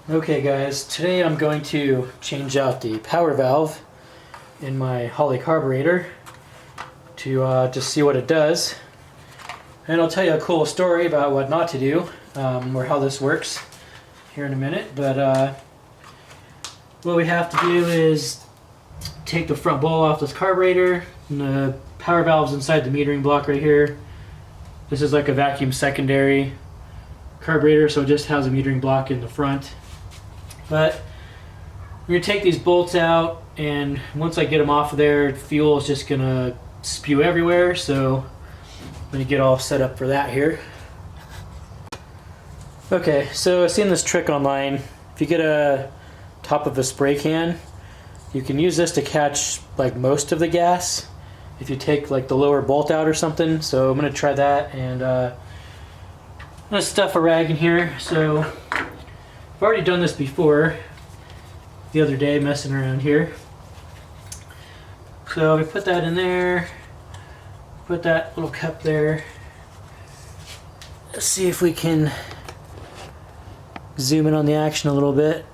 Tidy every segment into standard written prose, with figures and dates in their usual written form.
Okay guys, today I'm going to change out the power valve in my Holley carburetor to just see what it does. And I'll tell you a cool story about what not to do, or how this works here in a minute. But what we have to do is take the front bowl off this carburetor, and the power valve's inside the metering block right here. This is like a vacuum secondary carburetor, so it just has a metering block in the front. But we're going to take these bolts out, and once I get them off of there, fuel is just going to spew everywhere, so I'm going to get all set up for that here. Okay, so I've seen this trick online. If you get a top of a spray can, you can use this to catch like most of the gas if you take like the lower bolt out or something. So I'm going to try that, and I'm going to stuff a rag in here. So I've already done this before the other day, messing around here. So we put that in there, put that little cup there. Let's see if we can zoom in on the action a little bit.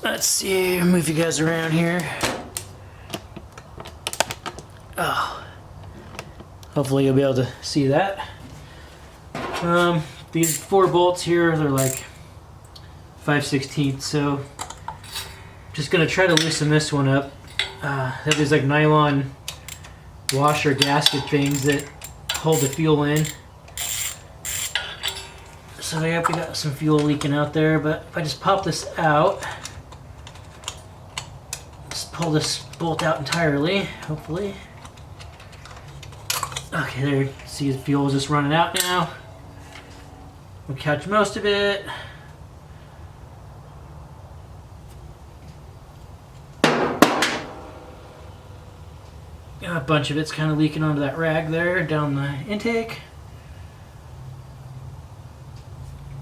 Let's see, move you guys around here. Oh, hopefully you'll be able to see that. These 4 bolts here, they're like 5/16, so I'm just gonna try to loosen this one up. They have these like nylon washer gasket things that hold the fuel in. So we got some fuel leaking out there, but if I just pop this out, just pull this bolt out entirely, hopefully. Okay, there, see the fuel is just running out now. We'll catch most of it. A bunch of it's kind of leaking onto that rag there, down the intake.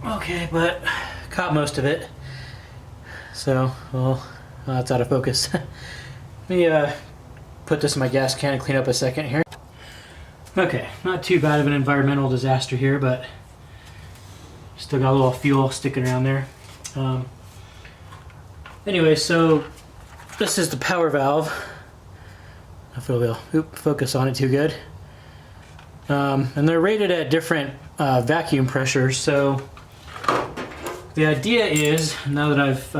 Okay, but caught most of it. So, well, it's out of focus. Let me put this in my gas can and clean up a second here. Okay, not too bad of an environmental disaster here, but still got a little fuel sticking around there. Anyway, so this is the power valve. I feel we'll focus on it too good. And they're rated at different vacuum pressures. So the idea is, now that I've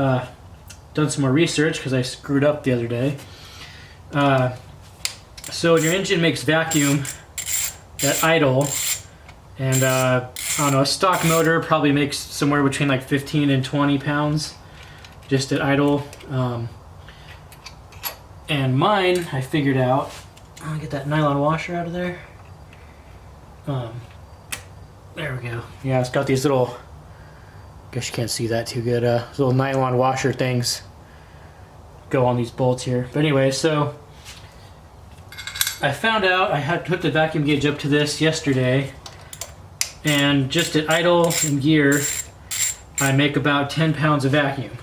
done some more research because I screwed up the other day. So when your engine makes vacuum at idle, and I don't know, a stock motor probably makes somewhere between like 15 and 20 pounds just at idle. And mine, I figured out, I'll get that nylon washer out of there. There we go. Yeah, it's got these little, guess you can't see that too good, little nylon washer things go on these bolts here. But anyway, so I found out I had put the vacuum gauge up to this yesterday, and just at idle and gear, I make about 10 pounds of vacuum.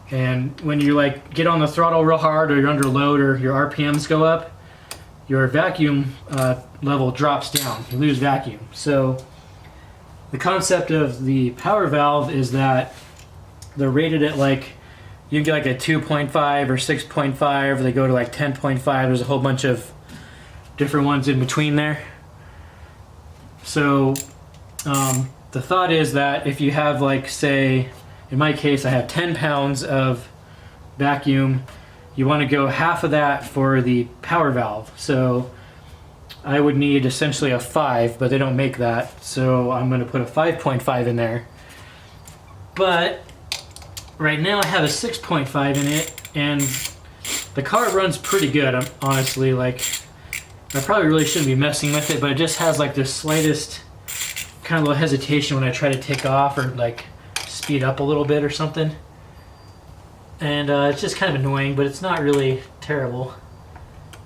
And when you like get on the throttle real hard, or you're under load, or your RPMs go up, your vacuum level drops down. You lose vacuum. So the concept of the power valve is that they're rated at like, you can get like a 2.5 or 6.5, they go to like 10.5. There's a whole bunch of different ones in between there. So the thought is that if you have, like, say, in my case I have 10 pounds of vacuum, you want to go half of that for the power valve. So I would need essentially a 5, but they don't make that, so I'm going to put a 5.5 in there. But right now I have a 6.5 in it, and the car runs pretty good, honestly. Like, I probably really shouldn't be messing with it, but it just has like the slightest kind of little hesitation when I try to take off or like speed up a little bit or something. And it's just kind of annoying, but it's not really terrible.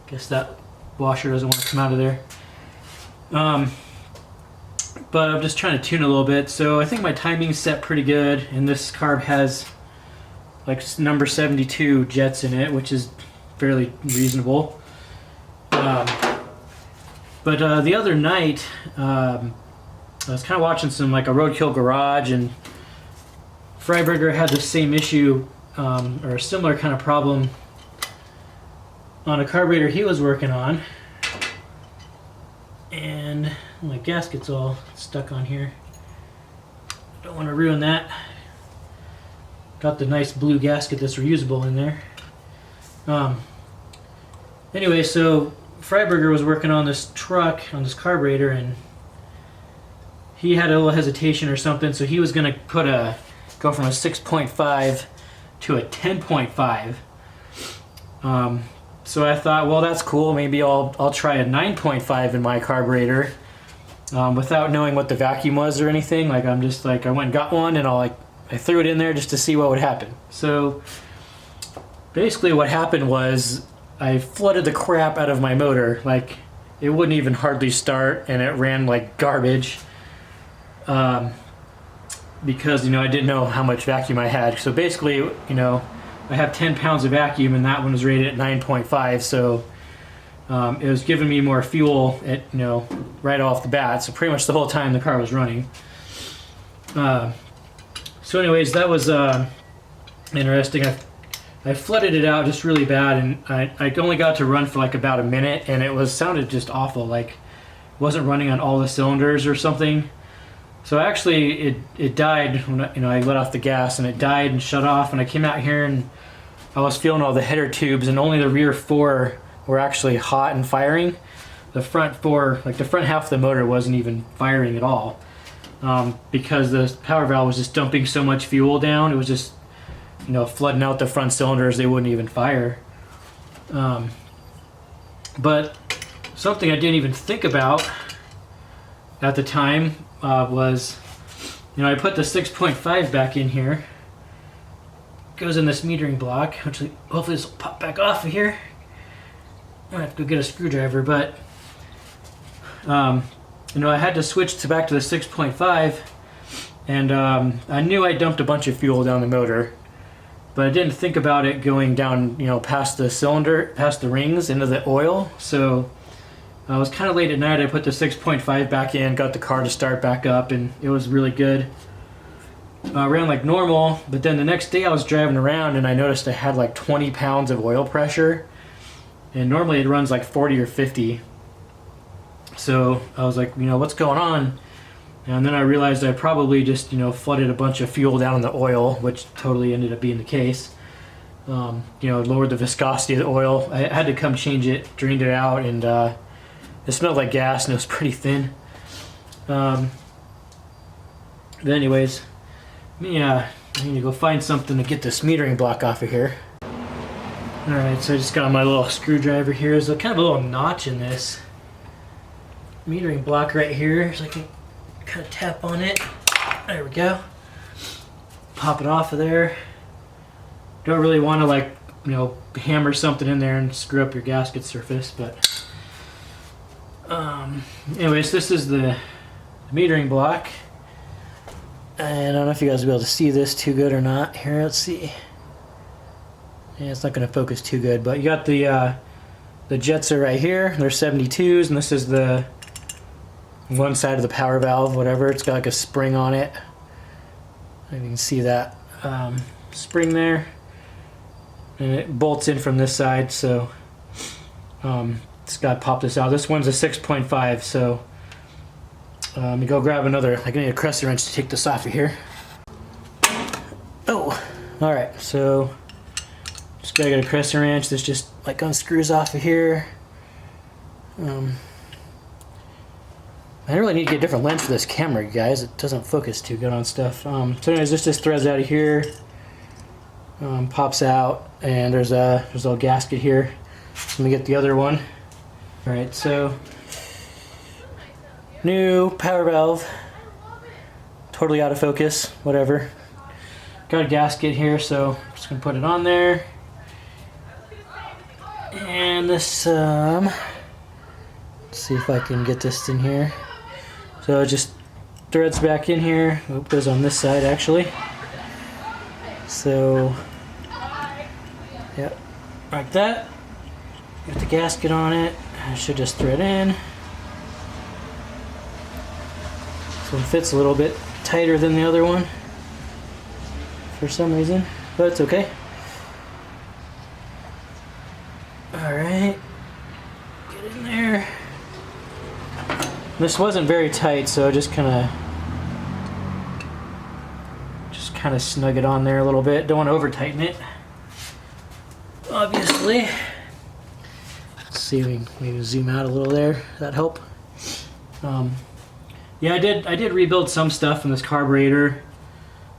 Guess that washer doesn't want to come out of there. But I'm just trying to tune a little bit. So I think my timing's set pretty good, and this carb has like number 72 jets in it, which is fairly reasonable. But the other night, I was kind of watching some, like, a Roadkill Garage, and Freiberger had the same issue, or a similar kind of problem on a carburetor he was working on. And my gasket's all stuck on here. Don't want to ruin that. Got the nice blue gasket that's reusable in there. Anyway, so Freiberger was working on this truck, on this carburetor, and he had a little hesitation or something, so he was going to go from a 6.5 to a 10.5. So I thought, well, that's cool. Maybe I'll try a 9.5 in my carburetor, without knowing what the vacuum was or anything. Like, I'm just like, I went and got one, and I threw it in there just to see what would happen. So basically what happened was I flooded the crap out of my motor. Like, it wouldn't even hardly start, and it ran like garbage, because, I didn't know how much vacuum I had. So basically, I have 10 pounds of vacuum, and that one was rated at 9.5, so it was giving me more fuel right off the bat. So pretty much the whole time the car was running. So anyways, that was interesting. I flooded it out just really bad, and I only got to run for like about a minute, and it sounded just awful. Like, it wasn't running on all the cylinders or something. So actually it died when I let off the gas, and it died and shut off, and I came out here and I was feeling all the header tubes, and only the rear 4 were actually hot and firing. The front 4, like the front half of the motor, wasn't even firing at all, because the power valve was just dumping so much fuel down. It was just flooding out the front cylinders. They wouldn't even fire. But something I didn't even think about at the time was, I put the 6.5 back in here. Goes in this metering block, which hopefully this will pop back off of here. I'm gonna have to go get a screwdriver, but I had to switch back to the 6.5, and I knew I dumped a bunch of fuel down the motor, but I didn't think about it going down, past the cylinder, past the rings, into the oil. So I was kind of late at night. I put the 6.5 back in, got the car to start back up, and it was really good. Ran like normal, but then the next day I was driving around and I noticed I had like 20 pounds of oil pressure, and normally it runs like 40 or 50. So I was like, what's going on? And then I realized I probably just, flooded a bunch of fuel down in the oil, which totally ended up being the case. Lowered the viscosity of the oil. I had to come change it, drained it out, and it smelled like gas, and it was pretty thin. But anyways, I need to go find something to get this metering block off of here. Alright, so I just got my little screwdriver here. There's kind of a little notch in this metering block right here, so I can kind of tap on it. There we go. Pop it off of there. Don't really want to hammer something in there and screw up your gasket surface, but anyways, this is the metering block. And I don't know if you guys will be able to see this too good or not. Here, let's see. Yeah, it's not going to focus too good, but you got the jets are right here. They're 72s, and this is the one side of the power valve, whatever. It's got like a spring on it. You can see that spring there, and it bolts in from this side. So just got to pop this out. This one's a 6.5, so let me go grab another. I need a crescent wrench to take this off of here. Oh, all right. So just gotta get a crescent wrench. This just like unscrews off of here. I really need to get a different lens for this camera, you guys. It doesn't focus too good on stuff. So anyways, this just threads out of here, pops out, and there's a little gasket here. So let me get the other one. All right, so new power valve, totally out of focus, whatever. Got a gasket here, so I'm just gonna put it on there. And this, let's see if I can get this in here. So it just threads back in here. Oh, it goes on this side actually. So, yep, like that. Got the gasket on it. I should just thread in. This one fits a little bit tighter than the other one. for some reason, but it's okay. Alright, get in there. This wasn't very tight, so I just kind of snug it on there a little bit. Don't want to over tighten it, obviously. Let's see if we can maybe zoom out a little there. That help? Yeah, I did rebuild some stuff in this carburetor.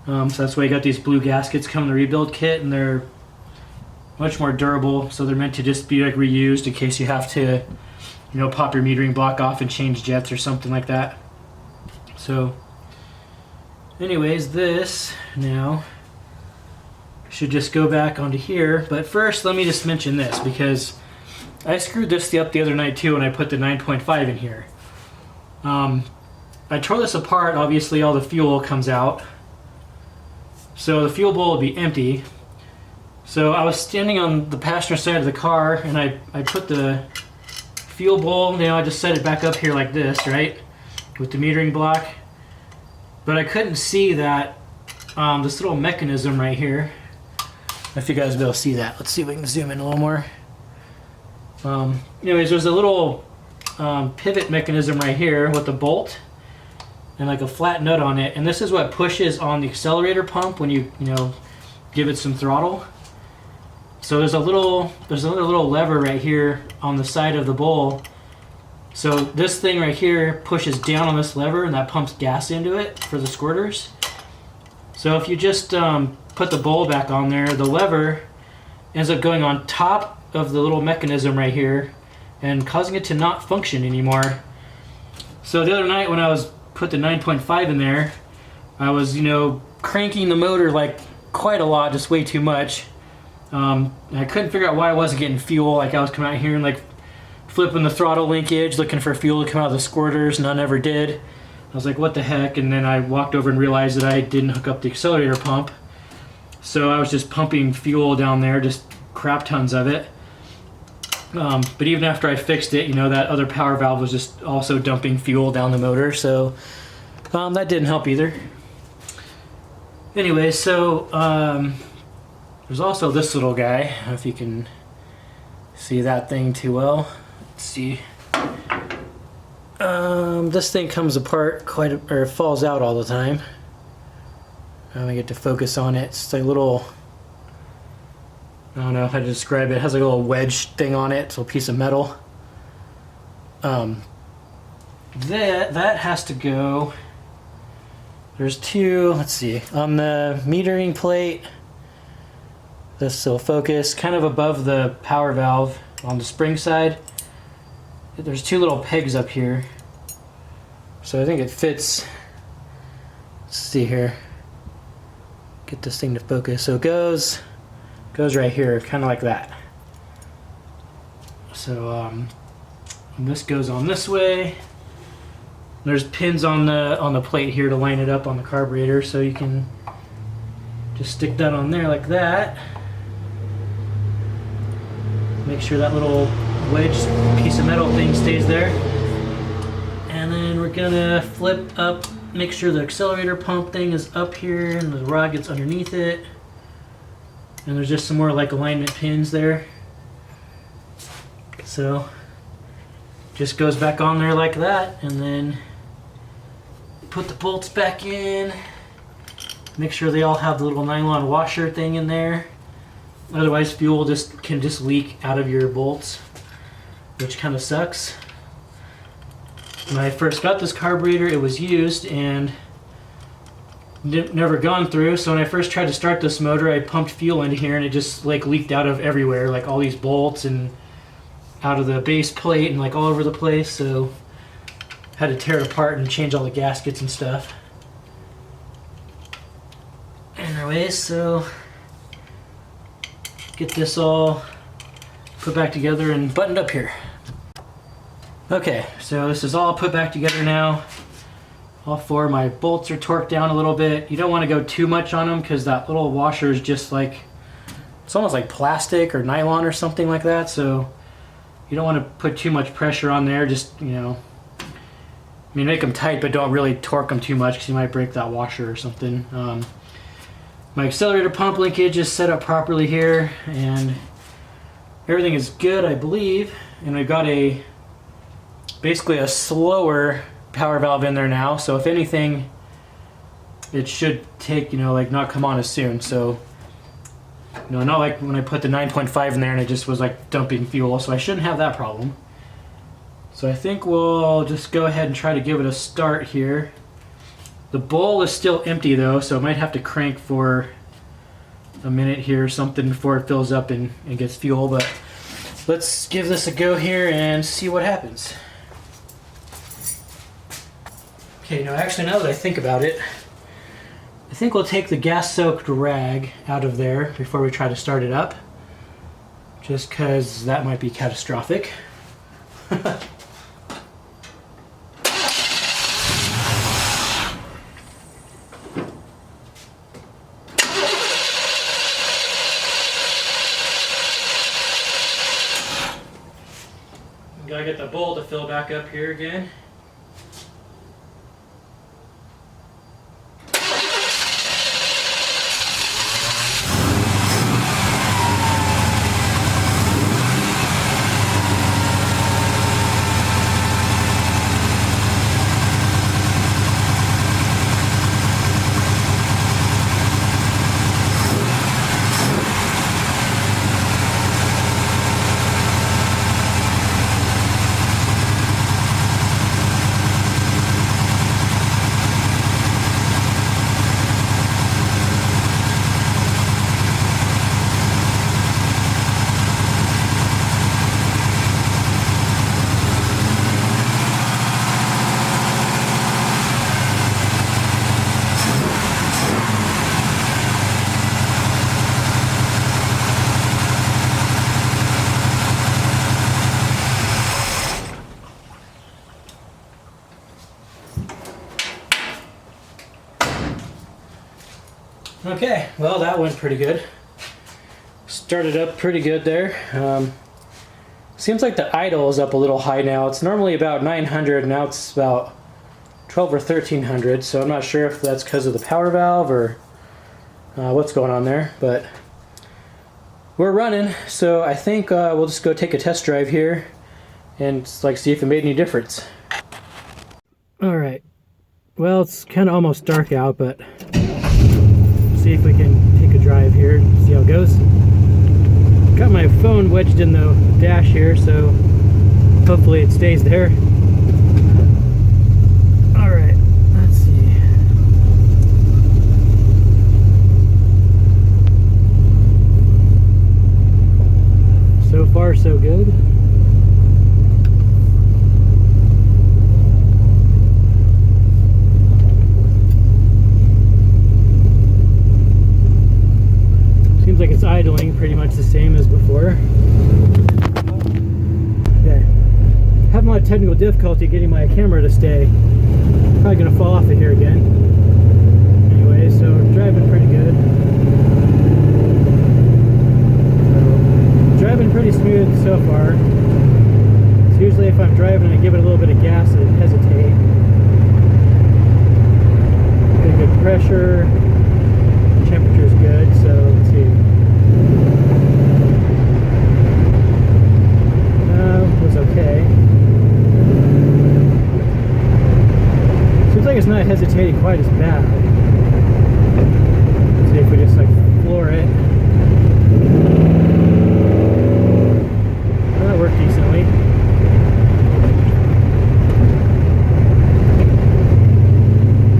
So that's why I got these blue gaskets coming in the rebuild kit, and they're much more durable. So they're meant to just be like reused in case you have to, you know, pop your metering block off and change jets or something like that. So anyways, this now should just go back onto here. But first, let me just mention this, because I screwed this up the other night too when I put the 9.5 in here. I tore this apart. Obviously all the fuel comes out, so the fuel bowl will be empty. So I was standing on the passenger side of the car, and I put the fuel bowl, you know, I just set it back up here like this, right, with the metering block. But I couldn't see that this little mechanism right here. If you guys will be able to see that. Let's see if we can zoom in a little more. Anyways, there's a little pivot mechanism right here with a bolt and like a flat nut on it, and this is what pushes on the accelerator pump when you know, give it some throttle. So there's another little lever right here on the side of the bowl. So this thing right here pushes down on this lever, and that pumps gas into it for the squirters. So if you just put the bowl back on there, the lever ends up going on top of the little mechanism right here and causing it to not function anymore. So the other night when I was put the 9.5 in there, I was, you know, cranking the motor like quite a lot, just way too much. I couldn't figure out why I wasn't getting fuel. Like I was coming out here and like flipping the throttle linkage, looking for fuel to come out of the squirters, none ever did. I was like, what the heck? And then I walked over and realized that I didn't hook up the accelerator pump. So I was just pumping fuel down there, just crap tons of it. But even after I fixed it, you know, that other power valve was just also dumping fuel down the motor, so that didn't help either. Anyway, so there's also this little guy. I don't know if you can see that thing too well. Let's see. This thing comes apart or falls out all the time. I don't get to focus on it. It's like a little, I don't know how to describe it. It has like a little wedge thing on it, so a piece of metal. That has to go. There's two, let's see, on the metering plate. This will focus kind of above the power valve on the spring side. There's two little pegs up here. So I think it fits. Let's see here. Get this thing to focus. So it goes right here, kind of like that. So and this goes on this way. There's pins on the plate here to line it up on the carburetor, so you can just stick that on there like that. Make sure that little wedge piece of metal thing stays there. And then we're gonna flip up, make sure the accelerator pump thing is up here and the rod gets underneath it. And there's just some more like alignment pins there. So just goes back on there like that, and then put the bolts back in. Make sure they all have the little nylon washer thing in there. Otherwise fuel can just leak out of your bolts, which kind of sucks. When I first got this carburetor, it was used and never gone through. So when I first tried to start this motor, I pumped fuel into here and it just like leaked out of everywhere, like all these bolts and out of the base plate and like all over the place. So had to tear it apart and change all the gaskets and stuff. Anyways, so get this all put back together and buttoned up here. Okay, so this is all put back together now. All four of my bolts are torqued down a little bit. You don't want to go too much on them because that little washer is just like, it's almost like plastic or nylon or something like that. So you don't want to put too much pressure on there. Just, you know, I mean, make them tight, but don't really torque them too much because you might break that washer or something. My accelerator pump linkage is set up properly here, and everything is good, I believe. And we've got basically a slower power valve in there now, so if anything, it should take, like not come on as soon. So, not like when I put the 9.5 in there and it just was like dumping fuel, so I shouldn't have that problem. So I think we'll just go ahead and try to give it a start here. The bowl is still empty though, so I might have to crank for a minute here or something before it fills up and gets fuel, but let's give this a go here and see what happens. Okay, now that I think about it, I think we'll take the gas-soaked rag out of there before we try to start it up, just because that might be catastrophic. Gotta get the bowl to fill back up here again. Okay, well that went pretty good. Started up pretty good there. Seems like the idle is up a little high now. It's normally about 900, now it's about 12 or 1300, so I'm not sure if that's because of the power valve or what's going on there, but we're running, so I think we'll just go take a test drive here and see if it made any difference. Alright, well it's kind of almost dark out, but see if we can take a drive here and see how it goes. Got my phone wedged in the dash here, so hopefully it stays there. Alright, let's see. So far so good. Seems like it's idling pretty much the same as before. Okay. Having a lot of technical difficulty getting my camera to stay. Probably gonna fall off of here again. Anyway, so we're driving pretty good. So, driving pretty smooth so far. So usually if I'm driving and I give it a little bit of gas, I hesitate. Pretty good pressure. Temperature's good, so let's see. It was okay. Seems like it's not hesitating quite as bad. Let's see if we just floor it. Well, that worked decently.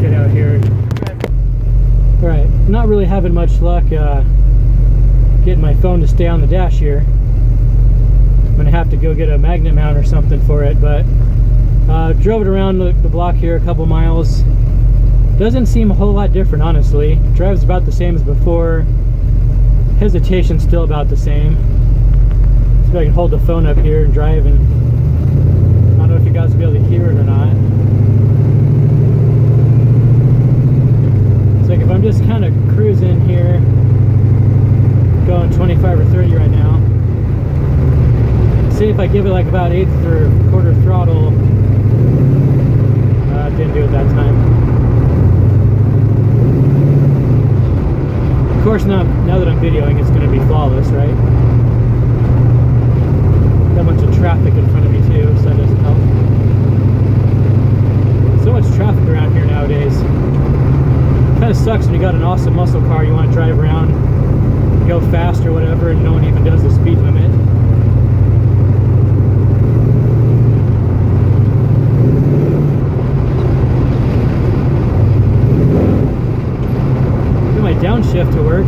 Get out here. Alright, not really having much luck getting my phone to stay on the dash here. I'm going to have to go get a magnet mount or something for it, but drove it around the block here a couple miles. Doesn't seem a whole lot different, honestly. Drives about the same as before. Hesitation's still about the same. See if I can hold the phone up here and drive, and I don't know if you guys will be able to hear it or not. It's like if I'm just kind of cruising here, going 25 or 30 right now. See if I give it about 1/8 or quarter throttle. Didn't do it that time. course, now that I'm videoing, it's going to be flawless, right? Got a bunch of traffic in front of me too, so that doesn't help. So much traffic around here nowadays. Kind of sucks when you got an awesome muscle car, you want to drive around, go fast or whatever, and no one even does the speed limit. Get my downshift to work,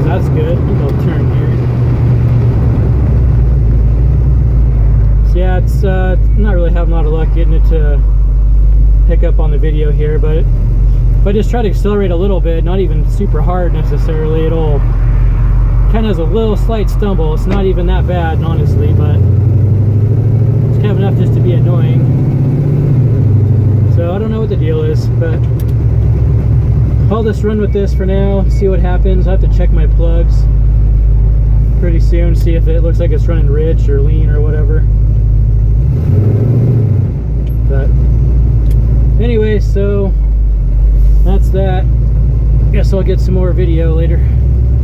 so that's good. I'll turn here. So yeah, it's not really having a lot of luck getting it to pick up on the video here, but if I just try to accelerate a little bit, not even super hard necessarily, it'll kind of has a little slight stumble. It's not even that bad, honestly, but it's kind of enough just to be annoying. So I don't know what the deal is, but I'll just run with this for now, see what happens. I have to check my plugs pretty soon, see if it looks like it's running rich or lean or whatever. But anyway, so that's that. Guess I'll get some more video later.